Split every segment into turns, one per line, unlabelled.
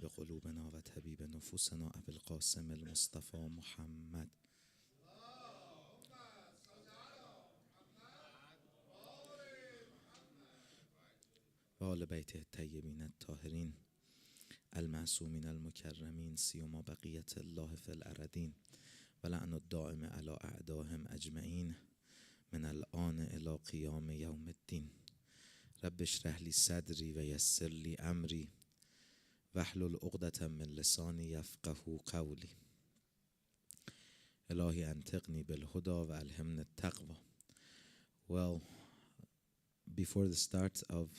طبيب قلوبنا وطبيب نفوسنا أبي القاسم المصطفى محمد وآل بيته الطيبين الطاهرين المعصومين المكرمين سيما بقية الله في الأرضين ولعن الدائم على أعدائهم أجمعين من الآن إلى قيام يوم الدين. رب اشرح لي صدري ويسر لي أمري واحلل عقدة من لساني يفقه قولي. إلهي أنطقني بالهدى وألهمني التقوى. Well, before the start of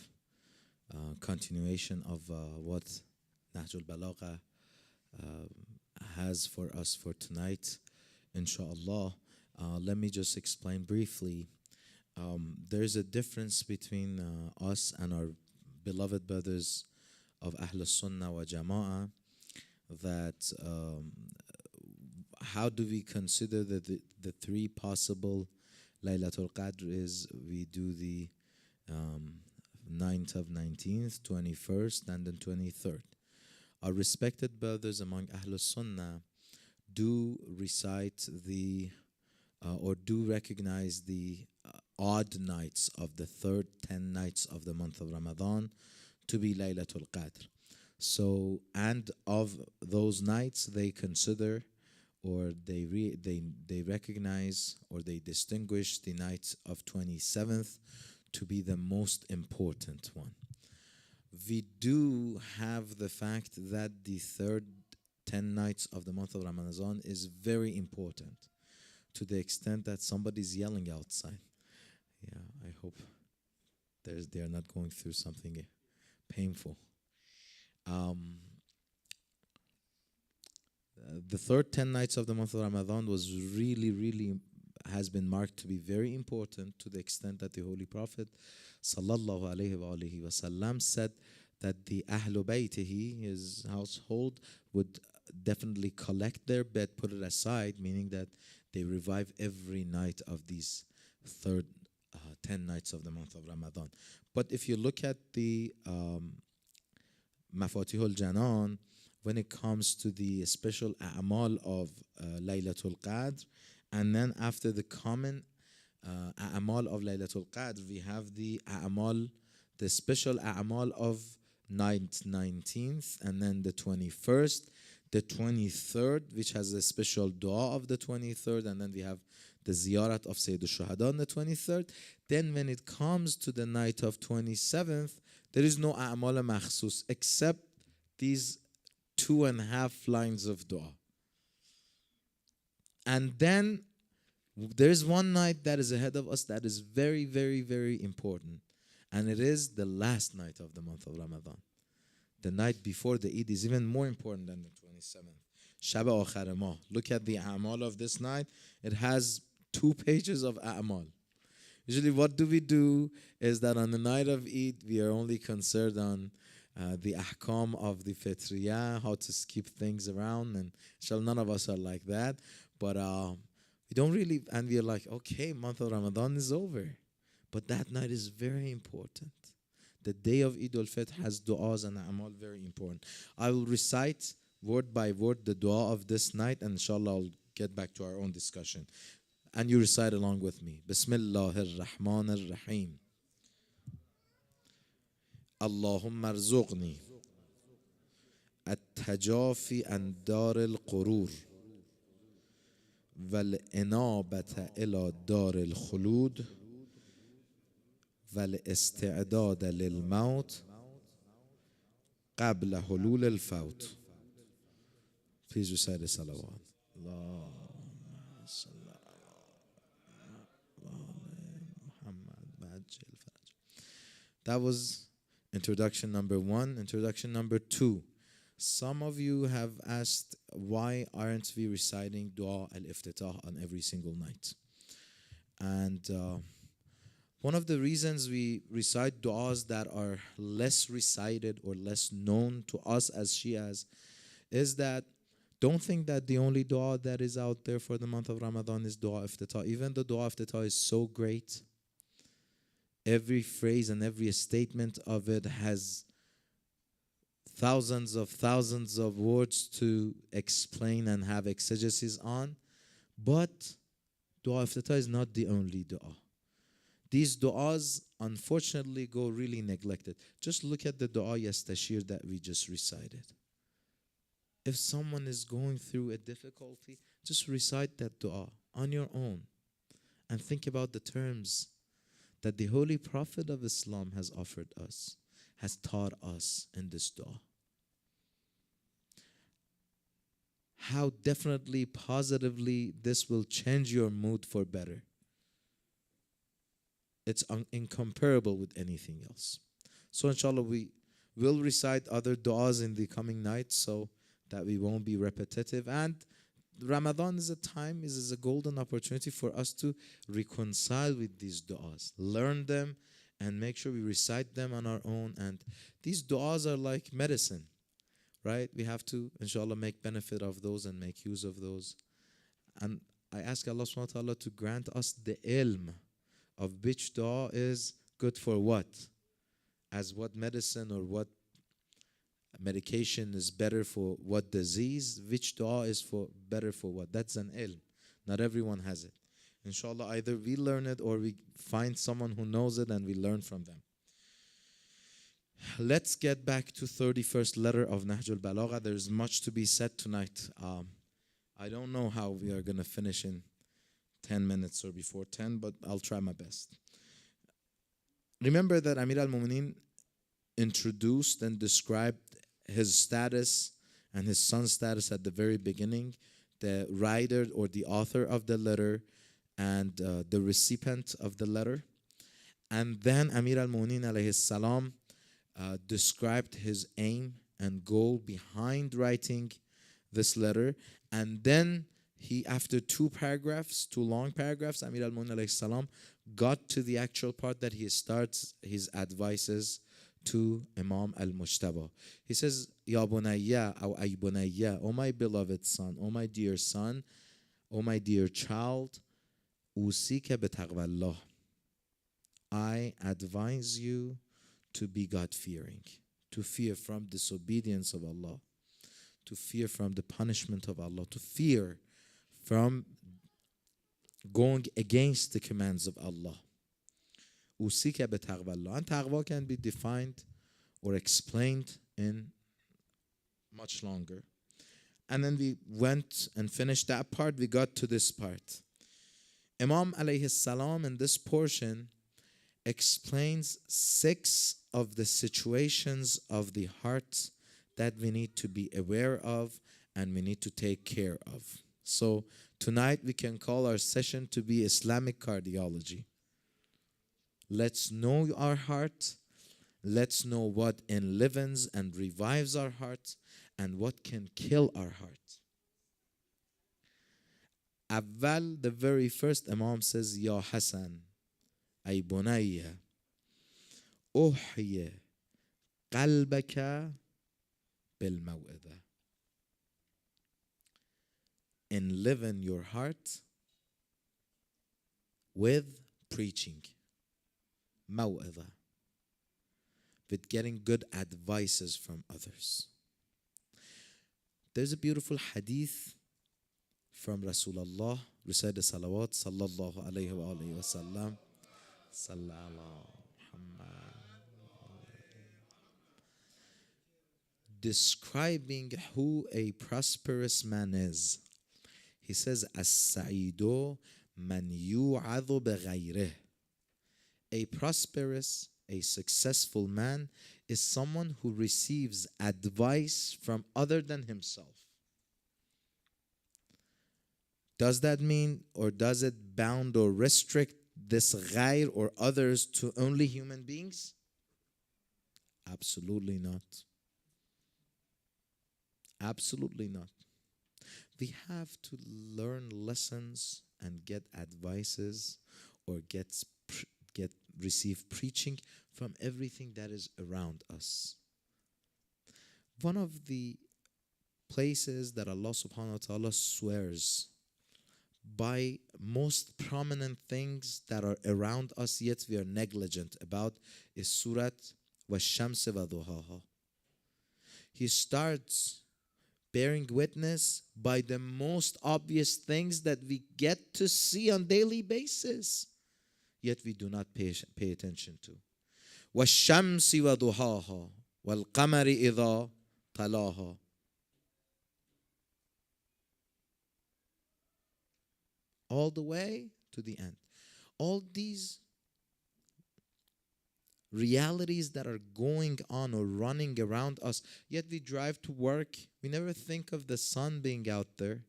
continuation of what Nahj Al-Balagha has for us for tonight, inshallah, let me just explain briefly. There's a difference between us and our beloved brothers of Ahl Sunnah wa Jama'ah, that how do we consider that the three possible Laylatul Qadr is? We do the 9th of 19th, 21st, and then 23rd. Our respected brothers among Ahl Sunnah do recite the or do recognize the odd nights of the third 10 nights of the month of Ramadan to be Laylatul Qadr. So, and of those nights, they consider or they recognize or they distinguish the night of 27th to be the most important one. We do have the fact that the third 10 nights of the month of Ramadan is very important, to the extent that somebody's yelling outside. Yeah, I hope they are not going through something painful. The third 10 nights of the month of Ramadan was really has been marked to be very important, to the extent that the Holy Prophet sallallahu alaihi wasallam said that the Ahlul Baytihi, his household, would definitely collect their bed, put it aside, meaning that they revive every night of these third 10 nights of the month of Ramadan. But if you look at the Mafatihul Janan, when it comes to the special a'mal of Laylatul Qadr, and then after the common a'mal of Laylatul Qadr, we have the a'mal, the special a'mal of 9th, 19th, and then the 21st, the 23rd, which has a special dua of the 23rd, and then we have the ziyarat of Sayyid al-Shuhada on the 23rd. Then when it comes to the night of 27th, there is no a'mal makhsus except these 2.5 lines of dua. And then there's one night that is ahead of us that is very important, and it is the last night of the month of Ramadan. The night before the Eid is even more important than the 27th. Shab Akhar Mah. Look at the a'mal of this night. It has 2 pages of a'mal. Usually what do we do is that on the night of Eid, we are only concerned on the ahkam of the fitriyah, how to skip things around, and none of us are like that. But we don't really, and we are like, okay, month of Ramadan is over. But that night is very important. The day of Eid al-Fitr has du'as and a'mal very important. I will recite word by word the dua of this night, and inshallah I'll get back to our own discussion. And you recite along with me. Bismillahir Rahmanir Rahim. اللهم ارزقني التجافي عن دار القرور والإنابة إلى دار الخلود والاستعداد للموت قبل حلول الفوت. Please recite the salawat. اللهم صل على محمد بعجل الفرج. That was introduction number 1. Introduction number 2. Some of you have asked, why aren't we reciting Dua al-Iftitah on every single night? And one of the reasons we recite du'as that are less recited or less known to us as Shias is that don't think that the only dua that is out there for the month of Ramadan is Dua Iftitah. Even the Dua Iftitah is so great. Every phrase and every statement of it has thousands of words to explain and have exegesis on. But dua iftitah is not the only dua. These du'as, unfortunately, go really neglected. Just look at the dua yastashir that we just recited. If someone is going through a difficulty, just recite that dua on your own and think about the terms that the Holy Prophet of Islam has offered us, has taught us in this dua. How definitely, positively, this will change your mood for better. It's incomparable with anything else. So inshallah, we will recite other du'as in the coming nights so that we won't be repetitive. And Ramadan is a time, is a golden opportunity for us to reconcile with these du'as, learn them, and make sure we recite them on our own. And these du'as are like medicine, right? We have to, inshallah, make benefit of those and make use of those. And I ask Allah subhanahu wa ta'ala to grant us the ilm of which dua is good for what, as what medicine or what medication is better for what disease, which dua is for better for what. That's an ilm. Not everyone has it. Inshallah, either we learn it or we find someone who knows it and we learn from them. Let's get back to 31st letter of Nahj Al-Balagha. There's much to be said tonight. I don't know how we are going to finish in 10 minutes or before 10, but I'll try my best. Remember that Amir al-Mu'mineen introduced and described his status and his son's status at the very beginning, the writer or the author of the letter and the recipient of the letter. And then Amir al-Mu'mineen alayhi salam described his aim and goal behind writing this letter. And then he, after two long paragraphs, Amir al-Mu'mineen alayhi salam got to the actual part that he starts his advices to Imam al-Mujtaba. He says, Ya bunayya aw ay bunayya, O my beloved son, O my dear son, O my dear child, usika bitaqwallah. I advise you to be God-fearing, to fear from disobedience of Allah, to fear from the punishment of Allah, to fear from going against the commands of Allah. Usika bitaqwallah. And taqwa can be defined or explained in much longer. And then we went and finished that part. We got to this part. Imam alayhi salam in this portion explains 6 of the situations of the heart that we need to be aware of and we need to take care of. So tonight we can call our session to be Islamic cardiology. Let's know our heart. Let's know what enlivens and revives our heart and what can kill our heart. Awwal, the very first Imam says, Ya Hasan, ay bunayya, uhya qalbaka bil maw'idha. Enliven your heart with preaching. Maw'idha. With getting good advices from others. There's a beautiful hadith from Rasulullah, recite the salawat, sallallahu alayhi wa alayhi wa sallam, sallallahu describing who a prosperous man is. He says, As-sa'idu man yu'adhu bighayrih. A prosperous, a successful man is someone who receives advice from other than himself. Does that mean, or does it bound or restrict this ghayr or others to only human beings? Absolutely not. Absolutely not. We have to learn lessons and get advices or receive preaching from everything that is around us. One of the places that Allah subhanahu wa ta'ala swears by most prominent things that are around us yet we are negligent about is Surat wa Shams wa Duhaha. he starts bearing witness by the most obvious things that we get to see on daily basis, yet we do not pay attention to. وَالشَّمْسِ وَضُحَاهَا وَالْقَمَرِ إِذَا طَلَاهَا. All the way to the end. All these realities that are going on or running around us, yet we drive to work. We never think of the sun being out there.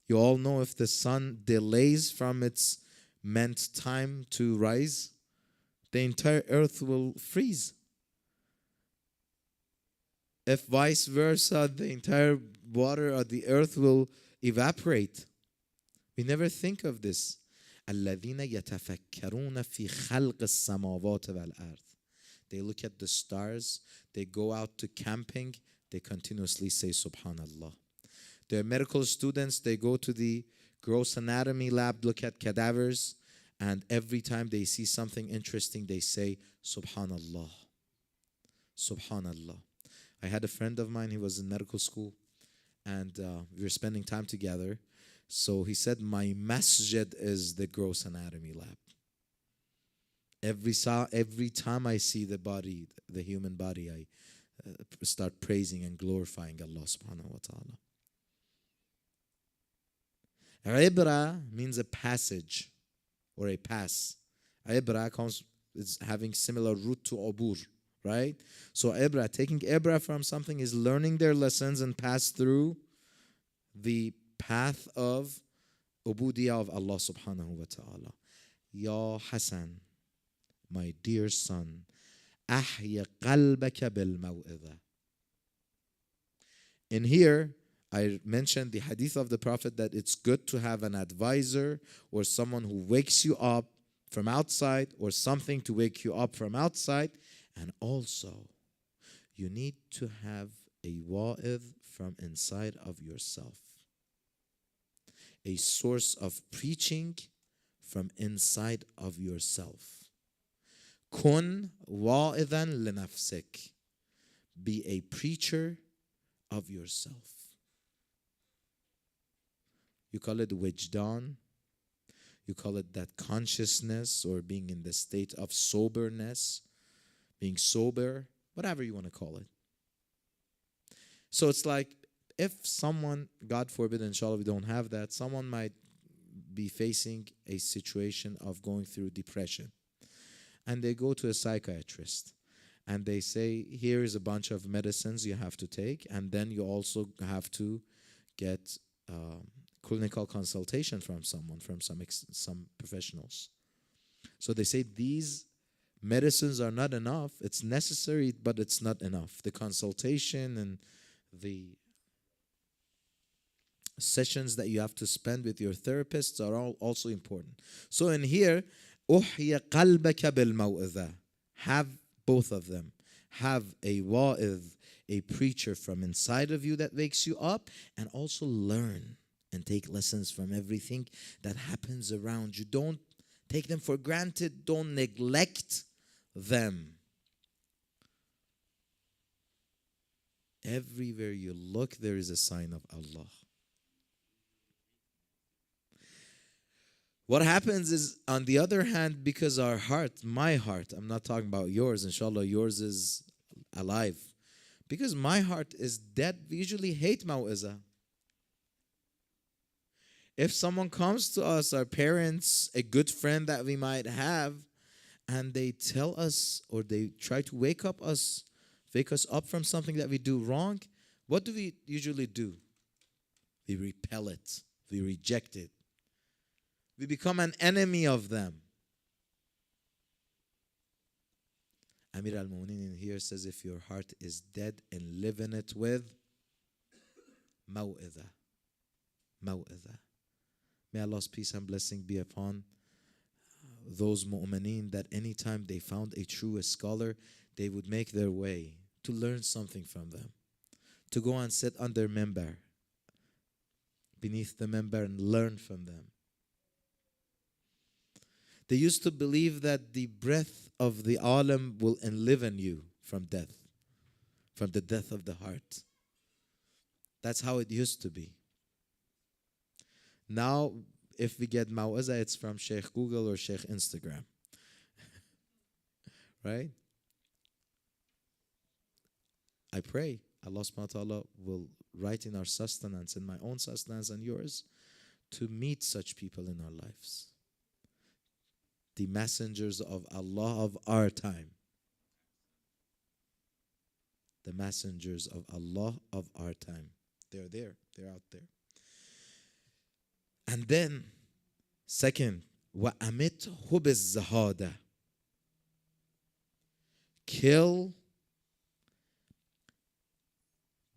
You all know if the sun delays from its meant time to rise, the entire earth will freeze. If vice versa, the entire water or the earth will evaporate. We never think of this. الذين يتفكرون في خلق السماوات والأرض. They look at the stars, they go out to camping, they continuously say Subhanallah. They're medical students, they go to the gross anatomy lab, look at cadavers, and every time they see something interesting, they say Subhanallah. Subhanallah. I had a friend of mine, he was in medical school, and we were spending time together. So he said, my masjid is the gross anatomy lab. Every time I see the body, the human body, I start praising and glorifying Allah subhanahu wa ta'ala. Ibra means a passage or a pass. Ibra is having similar root to abur, right? So ibra, taking ibra from something is learning their lessons and pass through the path of ubudiyah of Allah subhanahu wa ta'ala. Ya Hassan, my dear son, ahya qalbaka bil maw'idha. In here, I mentioned the hadith of the Prophet that it's good to have an advisor or someone who wakes you up from outside or something to wake you up from outside. And also, you need to have a wa'idh from inside of yourself. A source of preaching from inside of yourself. Kun wa'idhan linafsik. Be a preacher of yourself. You call it wijdan. You call it that consciousness or being in the state of soberness. Being sober. Whatever you want to call it. So it's like, if someone, God forbid, inshallah, we don't have that, someone might be facing a situation of going through depression. And they go to a psychiatrist. And they say, here is a bunch of medicines you have to take. And then you also have to get clinical consultation from someone, from some professionals. So they say, these medicines are not enough. It's necessary, but it's not enough. The consultation and the sessions that you have to spend with your therapists are all also important. So in here, أُحْيَ قَلْبَكَ بِالْمَوْئِذَةِ. Have both of them. Have a wa'idh, a preacher from inside of you that wakes you up, and also learn and take lessons from everything that happens around you. Don't take them for granted. Don't neglect them. Everywhere you look, there is a sign of Allah. What happens is, on the other hand, because our heart, my heart, I'm not talking about yours, inshallah, yours is alive. Because my heart is dead, we usually hate maw'izah. If someone comes to us, our parents, a good friend that we might have, and they tell us or they try to wake us up from something that we do wrong, what do we usually do? We repel it. We reject it. We become an enemy of them. Amir al-Mu'minin in here says, if your heart is dead, and live in it with maw'idha. Maw'idha. May Allah's peace and blessing be upon those mu'mineen that anytime they found a true scholar, they would make their way to learn something from them. To go and sit on their minbar, beneath the minbar, and learn from them. They used to believe that the breath of the alim will enliven you from death. from the death of the heart. That's how it used to be. Now, if we get maw'izah, it's from Sheikh Google or Sheikh Instagram. Right? I pray Allah subhanahu wa ta'ala will write in our sustenance, in my own sustenance and yours, to meet such people in our lives. The messengers of Allah of our time. The messengers of Allah of our time. They're there. They're out there. And then, second, وَأَمِتْهُ بِالزَّهَادَةِ. Kill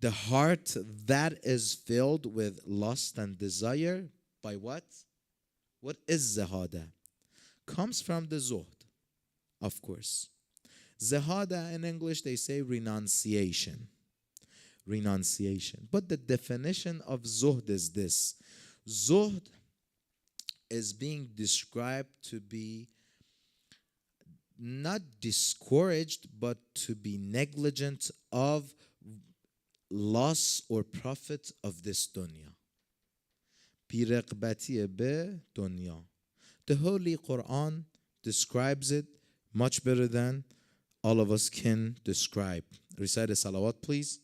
the heart that is filled with lust and desire by what? What is zahada? Comes from the zuhd, of course. Zahada in English, they say renunciation. Renunciation. But the definition of zuhd is this. Zuhd is being described to be not discouraged, but to be negligent of loss or profit of this dunya. Biraqbati be dunya. The Holy Quran describes it much better than all of us can describe. Recite a salawat, please.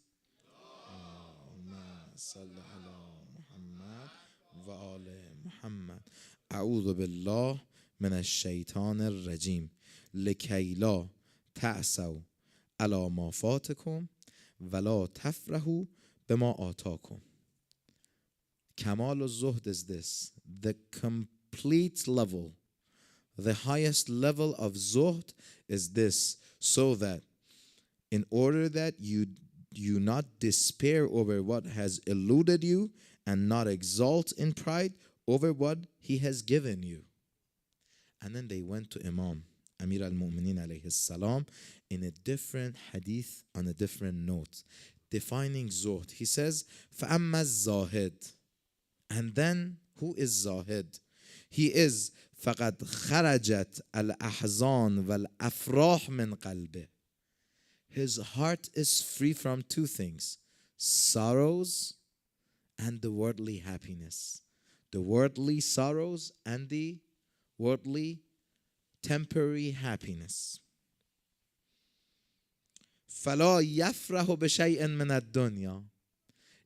أعوذ بالله من الشيطان الرجيم لكي لا تعسوا على ما فاتكم ولا تفرحوا بما آتاكم. Kamal al-Zuhd is this, the complete level, the highest level of Zuhd is this, so that in order that you not despair over what has eluded you and not exalt in pride over what he has given you. And then they went to Imam Amir al-Mu'minin alayhi salam in a different hadith on a different note, defining Zuhd. He says, فَأَمَّا الزَّاهِدُ. And then, who is Zahid? He is فَقَدْ خَرَجَتْ الْأَحْزَانِ وَالْأَفْرَاحِ مِنْ قَلْبِهِ. His heart is free from two things, sorrows and the worldly happiness. The worldly sorrows and the worldly temporary happiness. فَلَا يَفْرَحُ بِشَيْءٍ مِنَ الدُّنْيَا.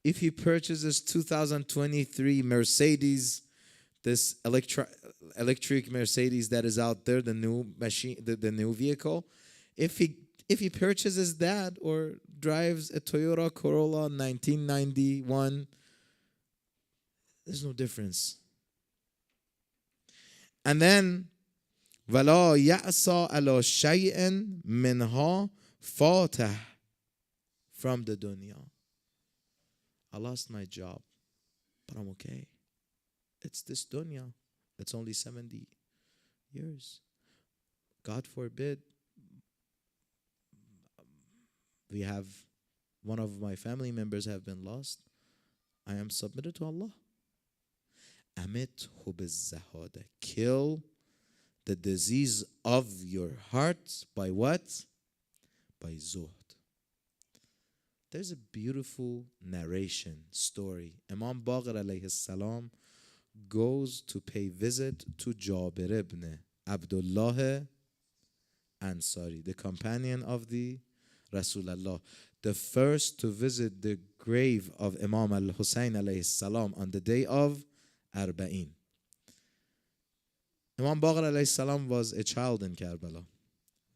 If he purchases 2023 Mercedes, this electric Mercedes that is out there, the new machine, the new vehicle, if he purchases that or drives a Toyota Corolla 1991, there's no difference. And then وَلَا يَأْسَى عَلَى شَيْءٍ مِنْهَا فَاتَهْ. From the dunya. I lost my job, but I'm okay. It's this dunya. It's only 70 years. God forbid, we have one of my family members have been lost. I am submitted to Allah. Amit hubizzahada. Kill the disease of your heart by what? By zuhd. There's a beautiful narration, story. Imam Baqir alayhi salam goes to pay visit to Jabir ibn Abdullah Ansari, the companion of the Rasulullah, the first to visit the grave of Imam al-Hussein alayhi salam on the day of Arba'in. Imam Baqir alayhi salam was a child in Karbala.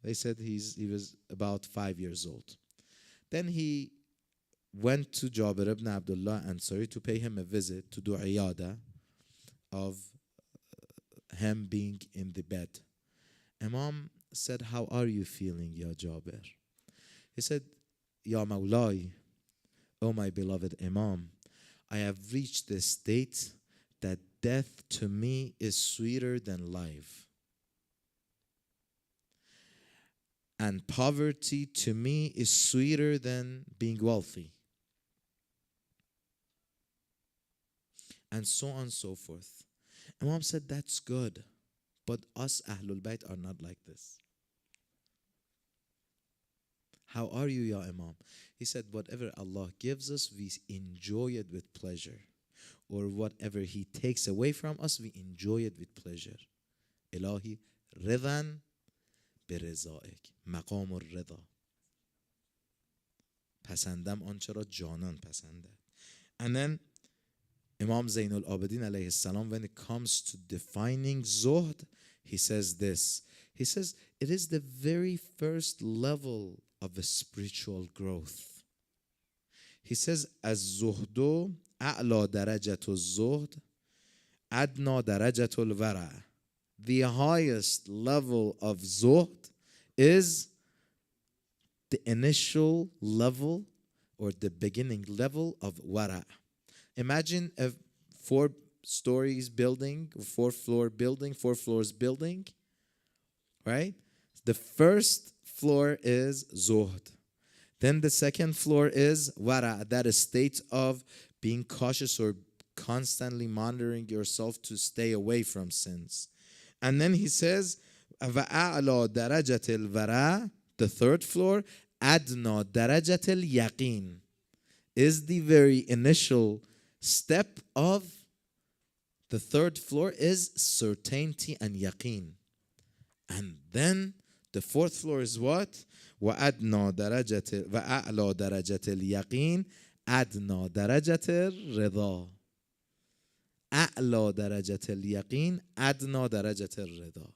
They said he was about 5 years old. Then he went to Jabir ibn Abdullah Ansari to pay him a visit, to do iyada of him being in the bed. Imam said, "How are you feeling, Ya Jabir?" He said, "Ya Mawlai, O my beloved Imam, I have reached the state that death to me is sweeter than life. And poverty to me is sweeter than being wealthy." And so on and so forth. Imam said, "That's good. But us Ahlul Bayt are not like this." How are you, Ya Imam? He said, whatever Allah gives us, we enjoy it with pleasure. Or whatever He takes away from us, we enjoy it with pleasure. Ilahi, ridan برضایک مقام الرضا پسندم آنچه را جانان پسندد. And then Imam Zain al-Abidin alayhi salam, when it comes to defining zuhd, he says this. He says it is the very first level of a spiritual growth. He says az-zuhdu a'la darajatu az-zuhd adna darajatu al-wara. The highest level of zuhd is the initial level or the beginning level of wara. Imagine a 4 stories building, 4 floors building, right? The first floor is zuhd. Then the second floor is wara, that is state of being cautious or constantly monitoring yourself to stay away from sins. And then he says, وَأَعْلَى دَرَجَةِ الْوَرَى, the third floor, أَدْنَى دَرَجَةِ الْيَقِينِ, is the very initial step of the third floor is certainty and yaqeen. And then the fourth floor is what? وَأَعْلَى دَرَجَةِ الْيَقِينِ أَدْنَى دَرَجَةِ الرِّضَى. أعلى درجة اليقين أدنى درجة الرضا.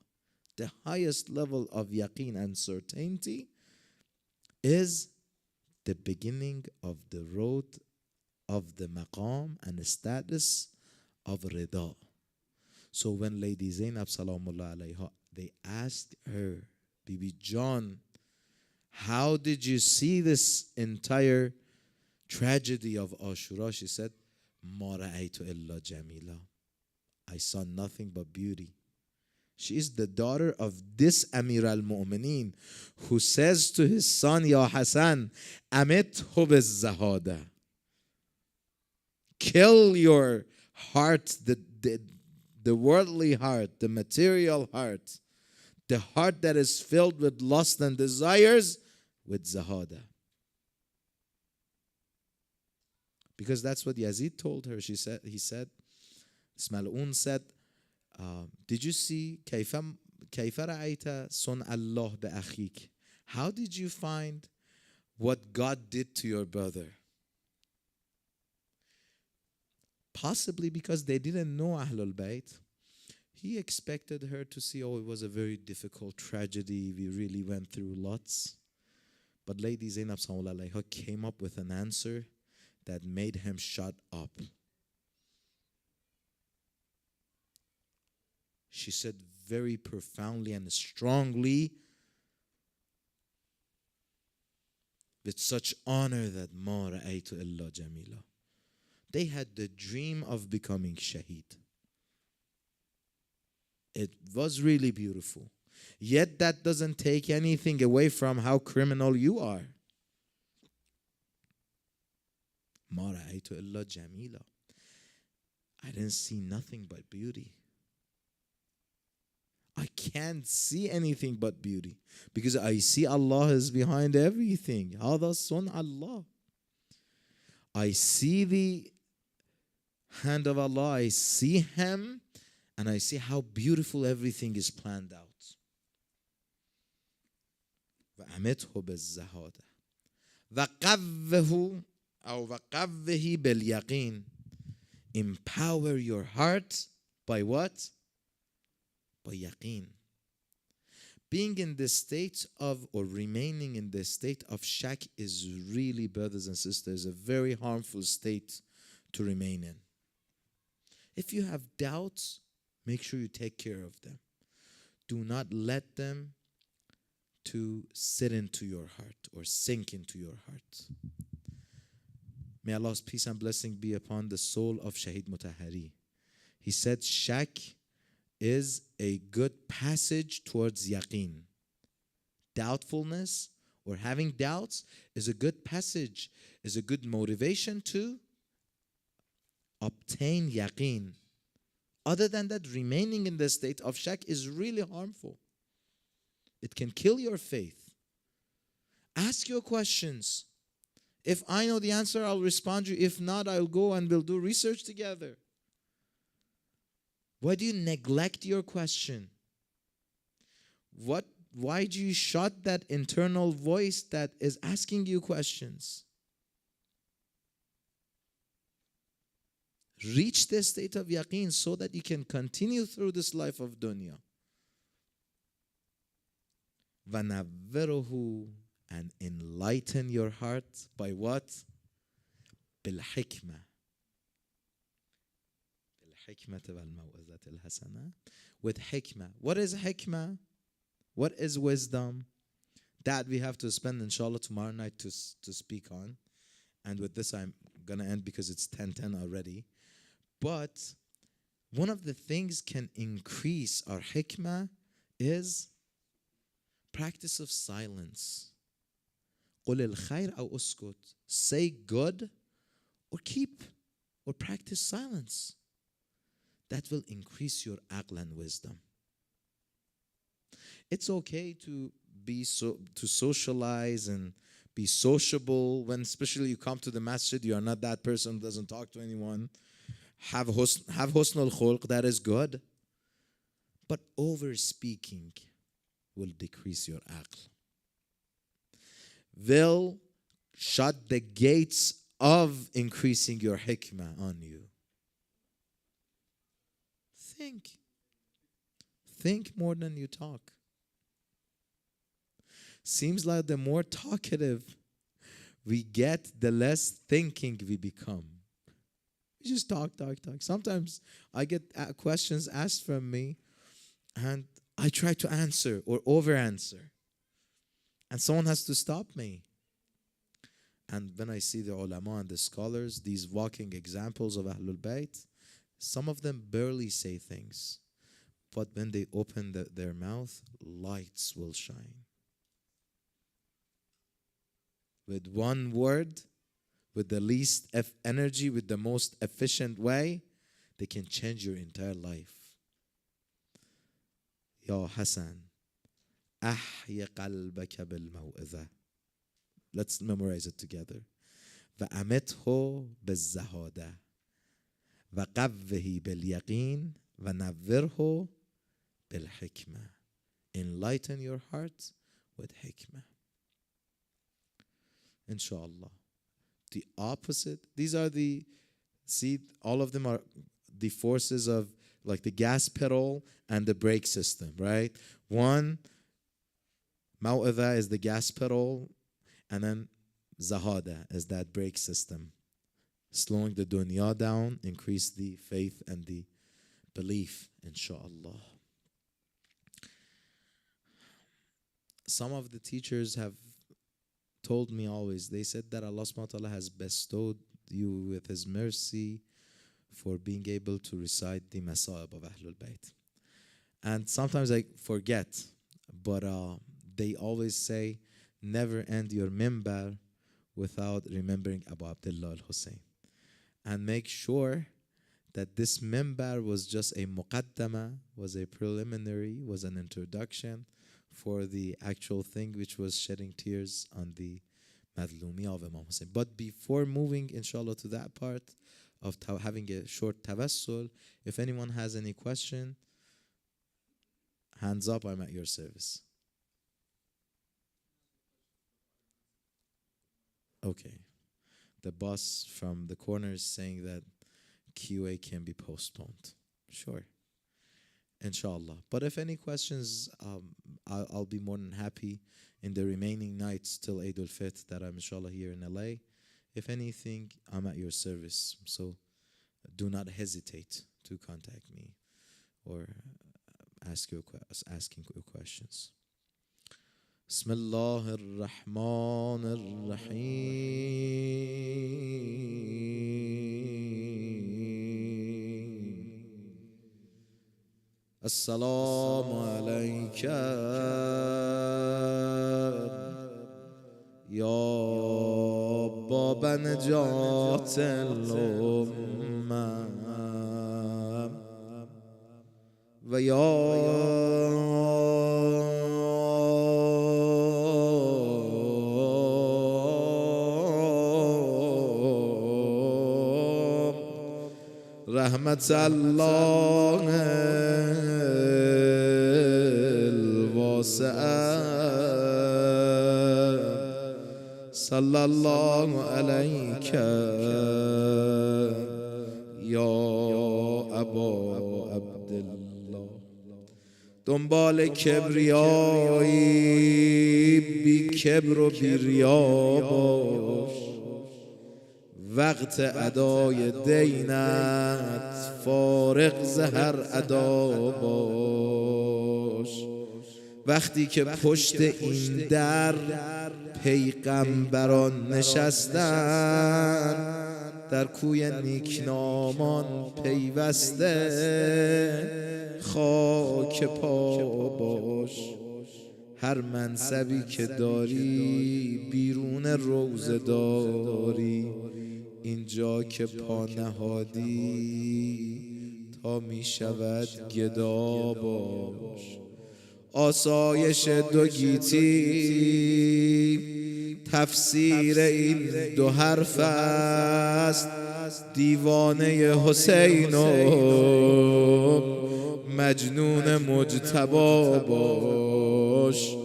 The highest level of yaqeen and certainty is the beginning of the road of the maqam and the status of rida. So when Lady Zainab salamullah alayha, they asked her, Bibi John, how did you see this entire tragedy of Ashura? She said, ما رأيت إلا جميلة. I saw nothing but beauty. She is the daughter of this Amir al-Mu'mineen who says to his son, Ya Hassan, أمته بالزهادة. Kill your heart, the worldly heart, the material heart, the heart that is filled with lust and desires, with zahada. Because that's what Yazid told her. He said, Ismailun said, did you see كيف رأيت صنع الله بأخيك? How did you find what God did to your brother? Possibly because they didn't know Ahlul Bayt. He expected her to see, oh, it was a very difficult tragedy. We really went through lots. But Lady Zainab came up with an answer that made him shut up. She said very profoundly and strongly, with such honor, that Ma ra'aytu illa jamila. They had the dream of becoming shaheed. It was really beautiful. Yet that doesn't take anything away from how criminal you are. Ma ra'aytu illa jamila. I didn't see nothing but beauty. I can't see anything but beauty because I see Allah is behind everything. Hada sun Allah. I see the hand of Allah. I see Him, and I see how beautiful everything is planned out. وَأَمِتْهُ بِالزَّهَادَةِ وَقَوِّهُ أو وَقَوِّهِ بِالْيَقِينِ. Empower your heart by what? By yaqeen. Being in the state of, or remaining in the state of shak is really, brothers and sisters, a very harmful state to remain in. If you have doubts, make sure you take care of them. Do not let them to sit into your heart or sink into your heart. May Allah's peace and blessing be upon the soul of Shaheed Mutahari. He said, shak is a good passage towards yaqeen. Doubtfulness or having doubts is a good passage, is a good motivation to obtain yaqeen. Other than that, remaining in the state of shak is really harmful. It can kill your faith. Ask your questions. If I know the answer, I'll respond you. If not, I'll go and we'll do research together. Why do you neglect your question? Why do you shut that internal voice that is asking you questions? Reach the state of yaqeen so that you can continue through this life of dunya. وَنَوِّرُهُ, and enlighten your heart by what? بِالْحِكْمَةِ. بِالْحِكْمَةِ وَالْمَوْعِظَةِ الْحَسَنَةِ. With hikmah. What is hikmah? What is wisdom? That we have to spend, inshallah, tomorrow night to speak on. And with this, I'm going to end because it's 10:10 already. But one of the things can increase our hikmah is practice of silence. قُلِ الْخَيْرَ أَوْ أُسْكُتْ. Say good or keep or practice silence. That will increase your aql and wisdom. It's okay to to socialize and be sociable. When especially you come to the masjid, you are not that person who doesn't talk to anyone. Have husn al-khulq, that is good. But over speaking will decrease your aql. Will shut the gates of increasing your hikmah on you. Think more than you talk. Seems like the more talkative we get, the less thinking we become. We just talk. Sometimes I get questions asked from me and I try to answer or over-answer. And someone has to stop me. And when I see the ulama and the scholars, these walking examples of Ahlul Bayt, some of them barely say things. But when they open their mouth, lights will shine. With one word, with the least energy, with the most efficient way, they can change your entire life. Ya Hassan, أحيِ قلبك بالموعظة. Let's memorize it together. وأمته بالزهادة وقوه باليقين ونوره بالحكمة. Enlighten your heart with hikmah. Inshallah. The opposite. These are all of them are the forces of like the gas pedal and the brake system, right? One, maw'idha is the gas pedal, and then zahada is that brake system. Slowing the dunya down, increase the faith and the belief, inshallah. Some of the teachers have told me always, they said that Allah subhanahu wa ta'ala has bestowed you with His mercy for being able to recite the Masa'ib of Ahlul Bayt. And sometimes I forget, but they always say, never end your minbar without remembering Abu Abdullah al-Hussein. And make sure that this minbar was just a muqaddama, was a preliminary, was an introduction for the actual thing, which was shedding tears on the madlumi of Imam Hussein. But before moving, inshallah, to that part of having a short tawassul, if anyone has any question, hands up, I'm at your service. Okay. The boss from the corner is saying that QA can be postponed. Sure. Inshallah. But if any questions, I'll be more than happy in the remaining nights till Eid al-Fitr that I'm inshallah here in LA. If anything, I'm at your service. So do not hesitate to contact me or asking your questions. بسم الله الرحمن الرحيم السلام عليك يا باب نجاة الأمة ويا رحمت الله الواسعه صلی الله علیک یا ابا عبدالله. دنبال کبریایی بی کبر و بی ریا باش، وقت ادای دینت فارغ ز هر ادا باش. وقتی که پشت این در پیغمبران نشستن، در کوی نیکنامان پیوسته خاک پا باش. هر منصبی که داری بیرون روزه داری، اینجا که پا نهادی تا می شود گدا باش. آسایش دو گیتی تفسیر این دو حرف است، دیوانه حسین و مجنون مجتبی باش.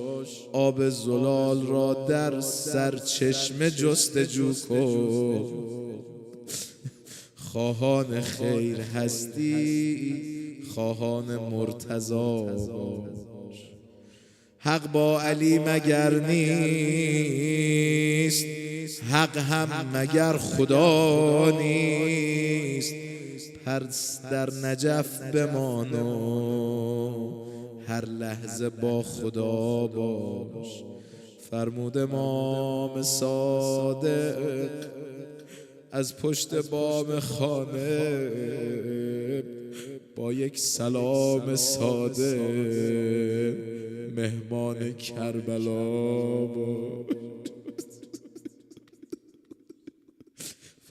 آب زلال را در سرچشمه جستجو کن، خواهان خیر هستی خواهان مرتضی باش. حق با علی مگر نیست، حق هم مگر خدا نیست. پس در نجف بمان و هر لحظه با خدا باش. فرمود امام صادق از پشت بام خانه با یک سلام ساده مهمان کربلا باش.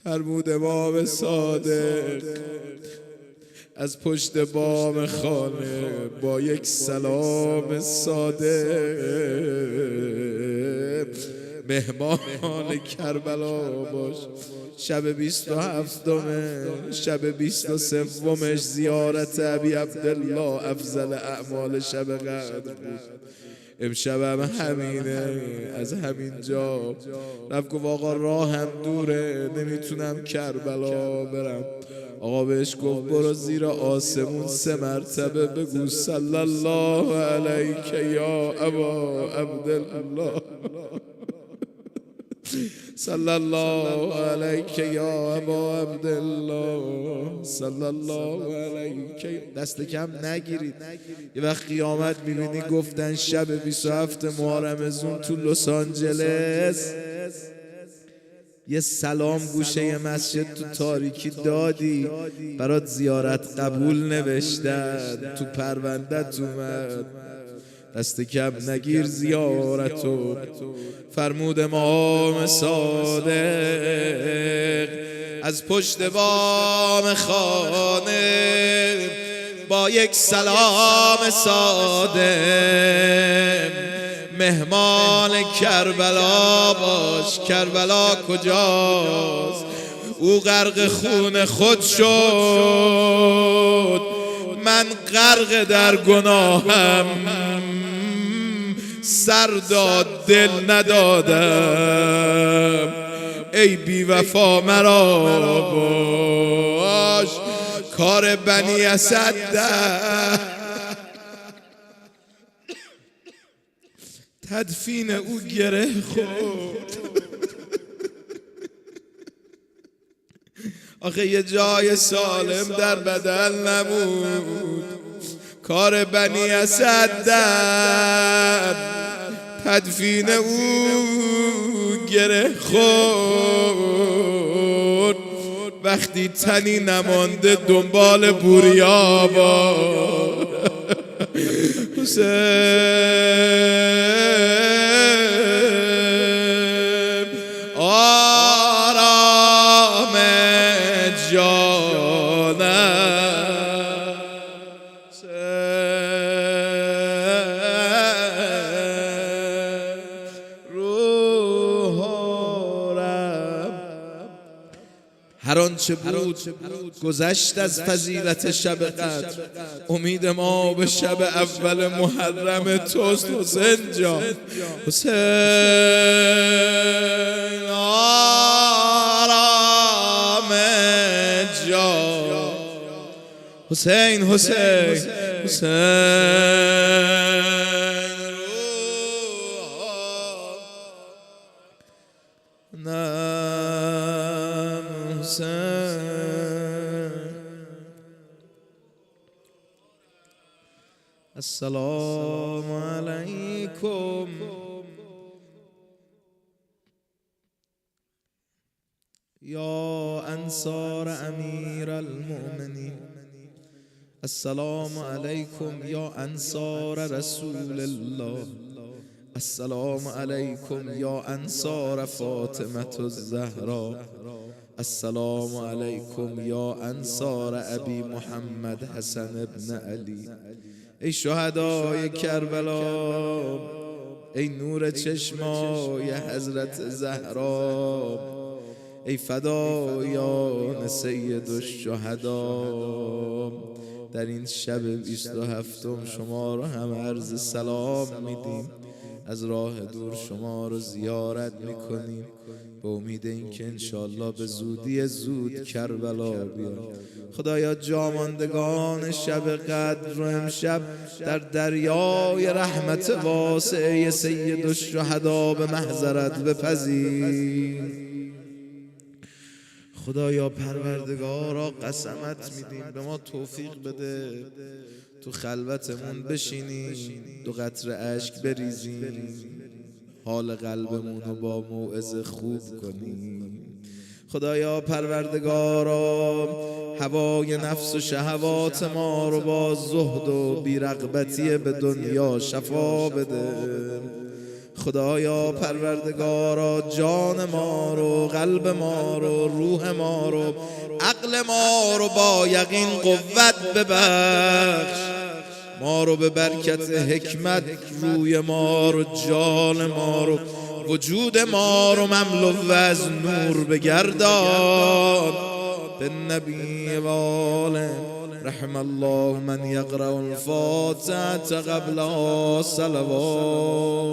فرمود امام صادق از پشت بام خانه با یک سلام ساده مهمان کربلا باش. شب 27 شب 23 زیارت ابی عبدالله افضل اعمال شب قدر بود. امشب هم همینه. از همین جا رفت گفت آقا راهم دوره، نمیتونم کربلا برم. آقا بهش گفت برو زیر آسمون 3 مرتبه بگو صلی الله علیک یا ابا عبدالله، صلی الله علیک یا ابا عبدالله، صلی الله علیک. دست کم نگیرید. یه وقت قیامت میبینی گفتن شب 27 محرم زون تو لس آنجلس یه سلام گوشه مسجد تو تاریکی دادی، برات زیارت قبول نوشتن، تو پروندت اومد. دست کم نگیر زیارتو. فرمود امام صادق از پشت بام خانه با یک سلام ساده مهمان کربلا باش. کربلا کجاست؟ او غرق خون خود شد، من غرق در گناهم، سر داد دل ندادم. ای بی وفا مرا باش، کار بنی اسد تدفین او گره خورد. آخه یه جای سالم در بدن نبود، کار بنی اسد در تدفین او گره خورد. وقتی تنی نمانده دنبال بوریا با حسین آرام جانم، هر آنچه بود گذشت از فضیلت شب قدر. امید ما به شب اول محرم توست حسین جان. حسین آرام جان. حسین حسین حسین نام حسین. السلام علیکم یا انصار امیر المؤمنین. السلام علیکم یا انصار رسول الله. السلام علیکم یا انصار فاطمة الزهرا. السلام علیکم یا انصار ابی محمد حسن ابن علی. ای شهدای کربلا، ای نور چشمای حضرت زهرا، ای فدایان سید الشهدا، در این شب 27 شما رو هم عرض سلام میدیم. از راه دور شما رو زیارت میکنیم به امید اینکه انشالله به زودی زود کربلا بیاد. خدایا جاماندگان شب قدر رو امشب در دریای رحمت واسعه سید الشهدا به محضرت بپذیر. خدایا پروردگارا قسمت میدیم به ما توفیق بده تو خلوتمون بشینیم، 2 قطره اشک بریزیم، حال قلبمون رو با موعظه خوب کنیم. خدایا پروردگارا هوای نفس و شهوات ما رو با زهد و بیرغبتی به دنیا شفا بده. خدایا پروردگارا جان ما رو، قلب ما رو، روح ما رو، عقل ما رو با یقین قوت ببخش. ما رو به برکت حکمت روی ما رو، جان ما رو، وجود ما رو مملو از نور بگردان. به نبی و آله رحم الله من یقرأ الفاتحة قبل صلوات.